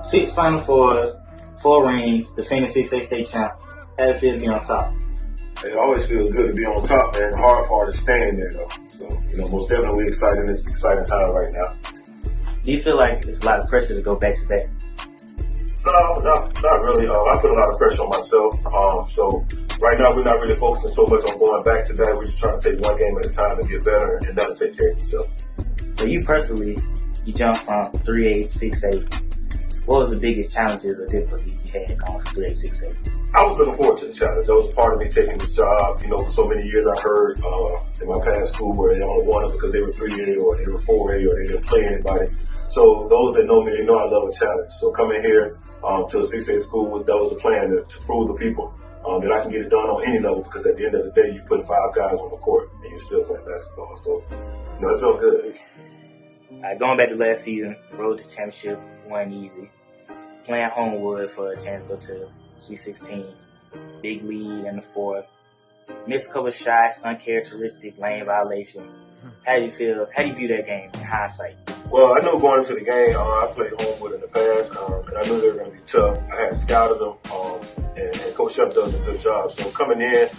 Six Final Fours, 4 rings, defending 6A state champ. How does it feel to be on top? It always feels good to be on top, man. The hard part is staying there, though. So, most definitely exciting. It's an exciting time right now. Do you feel like it's a lot of pressure to go back to back? No, not really. I put a lot of pressure on myself. So right now we're not really focusing so much on going back to back. We're just trying to take one game at a time and get better, and that'll take care of yourself. So you personally, you jumped from 3A to 6A. What was the biggest challenges or difficulties you had going from 3A to 6A? I was looking forward to the challenge. That was a part of me taking this job. For so many years I heard in my past school where they only won it because they were 3A or they were 4A or they didn't play anybody. So those that know me, they know I love a challenge. So coming here to a 6A school, that was the plan to prove to people that I can get it done on any level, because at the end of the day, you're putting 5 guys on the court and you're still playing basketball. So, it felt good. Going back to last season, road to championship wasn't easy. Playing Homewood for a chance to go to Sweet 16, big lead in the fourth, missed a couple of shots, uncharacteristic lane violation. How do you feel? How do you view that game in hindsight? Well, I knew going into the game, I played Homewood in the past, and I knew they were going to be tough. I had scouted them, and Coach Shep does a good job. So coming in,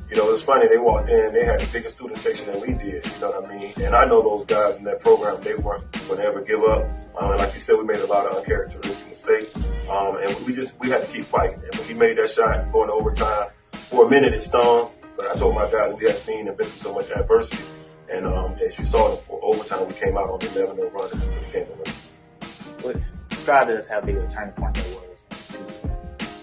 it was funny. They walked in, they had the biggest student section than we did. You know what I mean? And I know those guys in that program, they weren't going to ever give up. And like you said, we made a lot of uncharacteristic mistakes, and we had to keep fighting. And when he made that shot going to overtime, for a minute it stung. But I told my guys we had seen and been through so much adversity. And as you saw, for overtime, we came out on the 11-0 run and the game away. Describe to us how big of a turning point that was.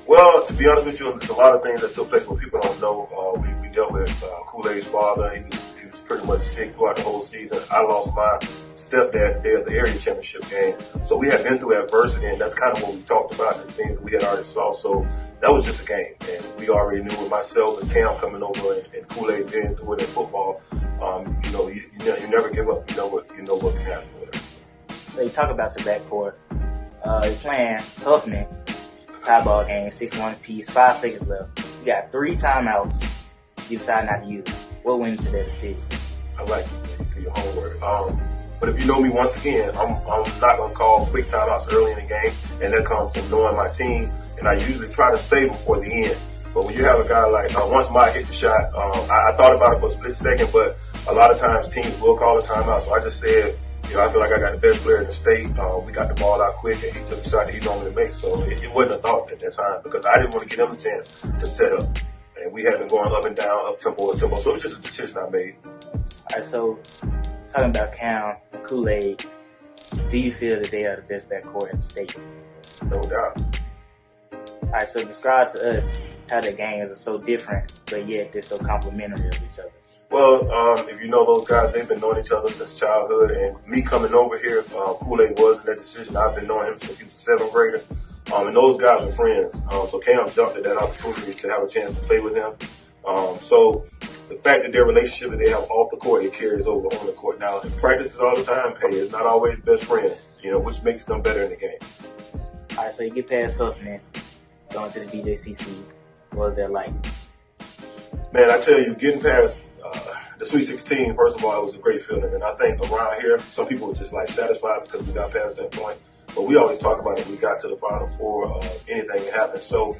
Well, to be honest with you, there's a lot of things that took place where people don't know. We dealt with Kool-Aid's father. He was pretty much sick throughout the whole season. I lost my stepdad there at the area championship game. So we had been through adversity, and that's kind of what we talked about, the things that we had already saw. So that was just a game. And we already knew with myself and Cam coming over and Kool-Aid being through it in football, you never give up. You know what can happen with it. So you talk about your backcourt. You're playing Huffman, tie ball game, 6-1 apiece, 5 seconds left. You got 3 timeouts. You decide not to use it. What went into that decision? I like you do your homework. But if you know me, once again, I'm not going to call quick timeouts early in the game, and that comes from knowing my team. And I usually try to save them for the end. But when you have a guy like, once Mike hit the shot, I thought about it for a split second, but a lot of times teams will call a timeout. So I just said, I feel like I got the best player in the state. We got the ball out quick, and he took the shot that he normally makes. So it wasn't a thought at that time, because I didn't want to give him a chance to set up. And we had been going up and down, up tempo, up tempo. So it was just a decision I made. All right, so talking about Cam and Kool-Aid, do you feel that they are the best backcourt in the state? No doubt. All right, so describe to us how the games are so different, but yet they're so complementary of each other. Well, if you know those guys, they've been knowing each other since childhood. And me coming over here, Kool-Aid was in that decision. I've been knowing him since he was a 7th grader. And those guys are friends. So Cam jumped at that opportunity to have a chance to play with him. So the fact that their relationship that they have off the court, it carries over on the court. Now, in practices all the time, hey, it's not always best friend, which makes them better in the game. All right, so you get past Huffman, going to the BJCC. What was that like? Man, I tell you, getting past the Sweet 16, first of all, it was a great feeling. And I think around here, some people were just satisfied because we got past that point. But we always talk about it. We got to the Final Four, anything can happen. So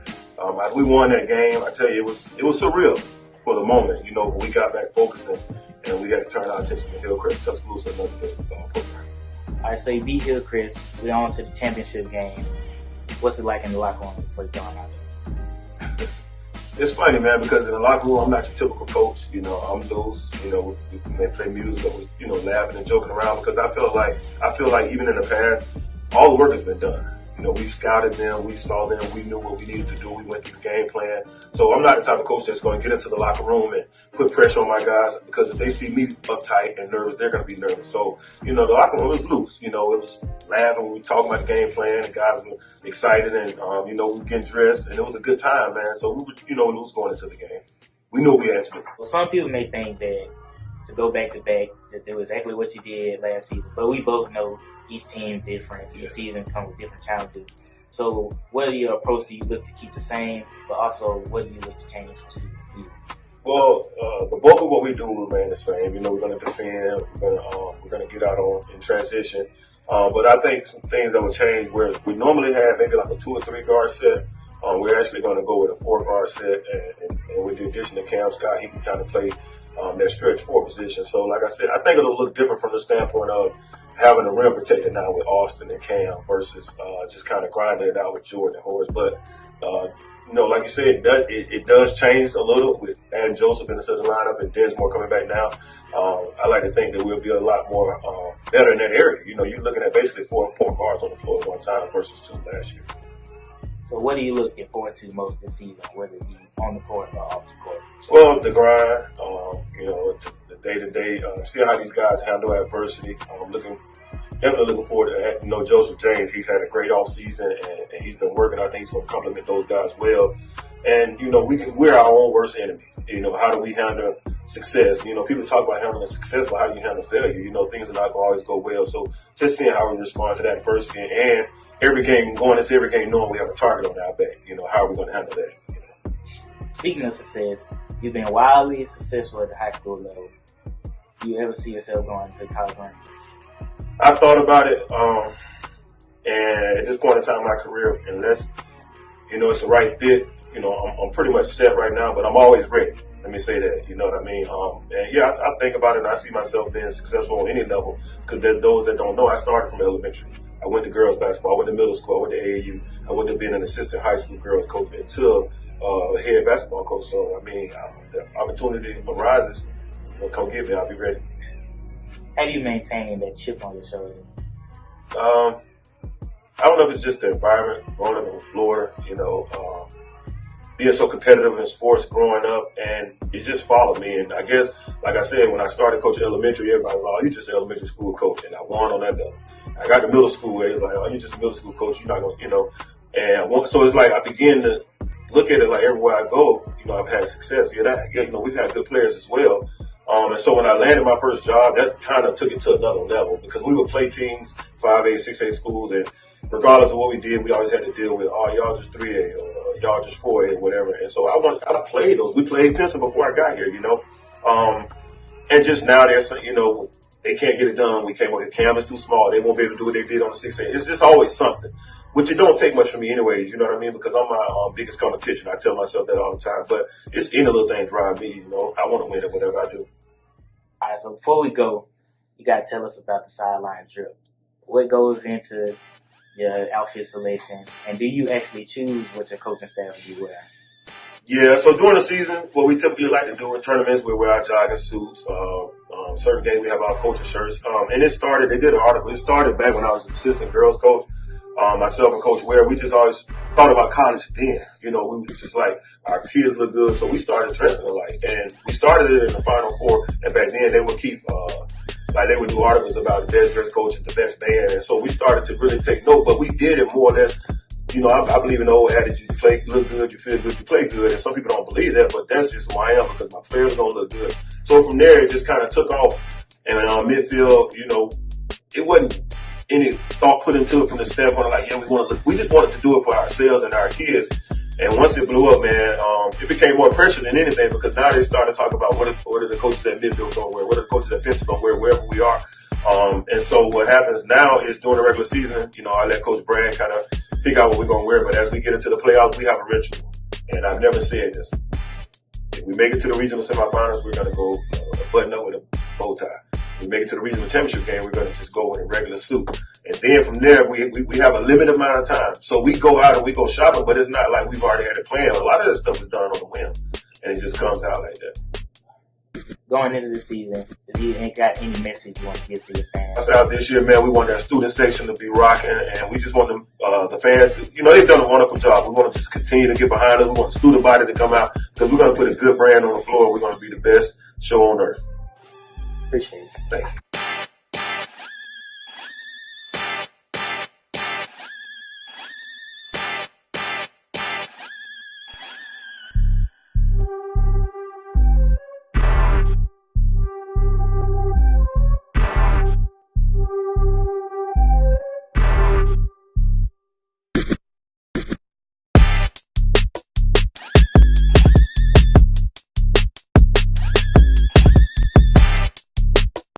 we won that game. I tell you, it was surreal for the moment. But we got back focusing, and we had to turn our attention to Hillcrest, Tuscaloosa, another good program. All right, so you beat Hillcrest. We're on to the championship game. What's it like in the locker room before you going out there? It's funny, man, because in the locker room, I'm not your typical coach. I'm loose. We may play music, or laughing and joking around, because I feel like even in the past, all the work has been done. We've scouted them, we saw them, we knew what we needed to do, we went through the game plan. So I'm not the type of coach that's going to get into the locker room and put pressure on my guys, because if they see me uptight and nervous, they're going to be nervous. So, the locker room was loose. It was laughing when we talking about the game plan, and guys were excited, and, we were getting dressed, and it was a good time, man. So we was going into the game. We knew what we had to do. Well, some people may think that to go back to back, to do exactly what you did last season, but we both know each team different. Each season comes with different challenges. So what are your approach? Do you look to keep the same, but also what do you look to change from season to season? Well, the bulk of what we do will remain the same. You know, we're going to defend. We're going to get out on in transition. But I think some things that will change. Where we normally have maybe like a 2 or 3 guard set, we're actually going to go with a 4 guard set, and with the addition of Cam Scott, he can kind of play that stretch 4 position. So, like I said, I think it'll look different from the standpoint of having a rim protector now with Austin and Cam versus just kind of grinding it out with Jordan and Horace. But you know, like you said, it does change a little with adding Joseph into the lineup and Densmore coming back now. I like to think that we'll be a lot more better in that area. You know, you're looking at basically 4 point guards on the floor at one time versus 2 last year. So what are you looking forward to most this season, whether it be on the court or off the court? Well, the grind, you know, the day-to-day, see how these guys handle adversity. Definitely looking forward to that. You know, Joseph James, he's had a great offseason, and he's been working. I think he's going to complement those guys well. And, you know, we're our own worst enemy. You know, how do we handle success? You know, people talk about handling success, but how do you handle failure? You know, things are not going to always go well. So just seeing how we respond to that adversity, and going into every game knowing we have a target on our back. You know, how are we going to handle that? You know? Speaking of success, you've been wildly successful at the high school level. Do you ever see yourself going to college ranks? I've thought about it, and at this point in time in my career, unless, you know, it's the right fit, you know, I'm pretty much set right now, but I'm always ready. Let me say that, you know what I mean? And yeah, I think about it, and I see myself being successful on any level, because those that don't know, I started from elementary. I went to girls basketball, I went to middle school, I went to AAU, I went to being an assistant high school girls coach until head basketball coach. So, I mean, the opportunity arises, you know, come get me, I'll be ready. How do you maintain that chip on your shoulder? I don't know if it's just the environment, growing up in Florida, you know, being so competitive in sports growing up, and it just followed me. And I guess, like I said, when I started coaching elementary, everybody was like, oh, you're just an elementary school coach, and I won on that level. I got to middle school, where it was like, oh, you're just a middle school coach, you're not going to, you know. And so it's like I began to look at it like everywhere I go, you know, I've had success. You know, we've had good players as well. And so when I landed my first job, that kind of took it to another level, because we would play teams, 5A, 6A schools, and regardless of what we did, we always had to deal with, oh, y'all just 3A or y'all just 4A or whatever. And so I played those. We played Pinson before I got here, you know. And just now you know, they can't get it done. We came over here, Cam is too small. They won't be able to do what they did on the 6A. It's just always something, which it don't take much from me anyways, you know what I mean? Because I'm my biggest competition. I tell myself that all the time. But it's any little thing drive me, you know. I want to win at whatever I do. All right, so before we go, you got to tell us about the sideline drill. What goes into your outfit selection, and do you actually choose what your coaching staff will be wearing? Yeah, so during the season, what we typically like to do in tournaments, we wear our jogging suits. Certain days we have our coaching shirts. And they did an article. It started back when I was an assistant girls coach. Myself and Coach Ware, we just always thought about college then. You know, we were just like, our kids look good, so we started dressing alike. And we started it in the Final Four, and back then they would keep, they would do articles about the best dress coach and the best band. And so we started to really take note, but we did it more or less. You know, I believe in the old adage, you look good, you feel good, you play good. And some people don't believe that, but that's just who I am, because my players don't look good. So from there, it just kind of took off. And midfield, you know, it wasn't any thought put into it from the standpoint of like, yeah, we just wanted to do it for ourselves and our kids. And once it blew up, man, it became more pressure than anything, because now they started talking about what are the coaches at midfield going to wear, what are the coaches at Pinson going to wear, wherever we are. And so what happens now is during the regular season, you know, I let Coach Brad kind of pick out what we're going to wear. But as we get into the playoffs, we have a ritual. And I've never said this. If we make it to the regional semifinals, we're going to go button up with a bow tie. If we make it to the regional championship game, we're going to just go in a regular suit. And then from there, we have a limited amount of time. So we go out and we go shopping, but it's not like we've already had it planned. A lot of this stuff is done on the whim. And it just comes out like that. Going into the season, if you ain't got any message you want to give to your fans? I said this year, man, we want that student section to be rocking, and we just want them, the fans to, you know, they've done a wonderful job. We want to just continue to get behind us. We want the student body to come out, because we're going to put a good brand on the floor. We're going to be the best show on earth. Appreciate it. Thank you.